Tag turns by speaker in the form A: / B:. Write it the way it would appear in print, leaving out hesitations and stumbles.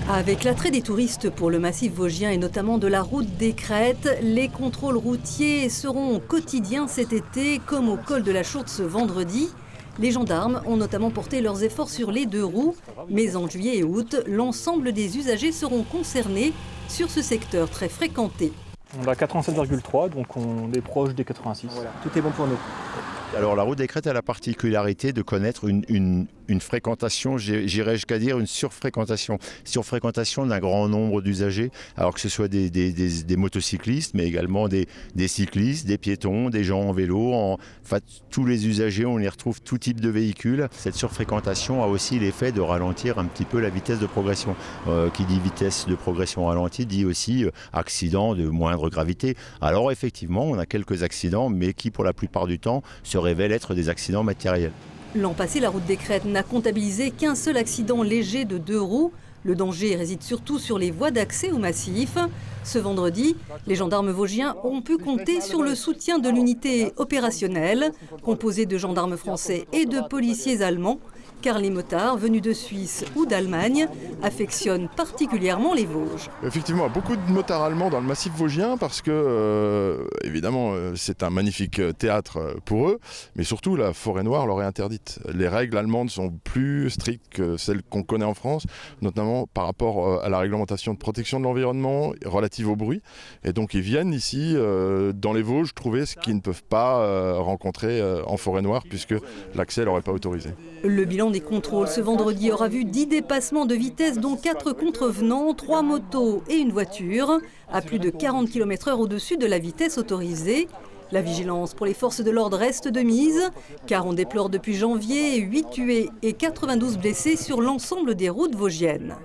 A: Avec l'attrait des touristes pour le massif vosgien et notamment de la route des Crêtes, les contrôles routiers seront quotidiens cet été, comme au col de la Chourte ce vendredi. Les gendarmes ont notamment porté leurs efforts sur les 2 roues, mais en juillet et août, l'ensemble des usagers seront concernés sur ce secteur très fréquenté.
B: On a 87,3, donc on est proche des 86.
C: Voilà, tout est bon pour nous.
D: Alors la route des Crêtes a la particularité de connaître une fréquentation, j'irais jusqu'à dire une surfréquentation d'un grand nombre d'usagers, alors que ce soit des motocyclistes, mais également des cyclistes, des piétons, des gens en vélo, enfin tous les usagers, on les retrouve tout type de véhicules. Cette surfréquentation a aussi l'effet de ralentir un petit peu la vitesse de progression. Qui dit vitesse de progression ralentie dit aussi accident de moindre gravité. Alors effectivement, on a quelques accidents, mais qui pour la plupart du temps se révèlent être des accidents matériels.
A: L'an passé, la route des Crêtes n'a comptabilisé qu'un seul accident léger de 2 roues. Le danger réside surtout sur les voies d'accès au massif. Ce vendredi, les gendarmes vosgiens ont pu compter sur le soutien de l'unité opérationnelle, composée de gendarmes français et de policiers allemands, car les motards venus de Suisse ou d'Allemagne affectionnent particulièrement les Vosges.
E: Effectivement, beaucoup de motards allemands dans le massif vosgien parce que, évidemment, c'est un magnifique théâtre pour eux, mais surtout la forêt noire leur est interdite. Les règles allemandes sont plus strictes que celles qu'on connaît en France, notamment par rapport à la réglementation de protection de l'environnement relative au bruit. Et donc ils viennent ici, dans les Vosges, trouver ce qu'ils ne peuvent pas rencontrer en forêt noire, puisque l'accès leur est pas autorisé.
A: Le bilan des contrôles ce vendredi aura vu 10 dépassements de vitesse, dont 4 contrevenants, 3 motos et une voiture, à plus de 40 km/h au-dessus de la vitesse autorisée. La vigilance pour les forces de l'ordre reste de mise, car on déplore depuis janvier 8 tués et 92 blessés sur l'ensemble des routes vosgiennes.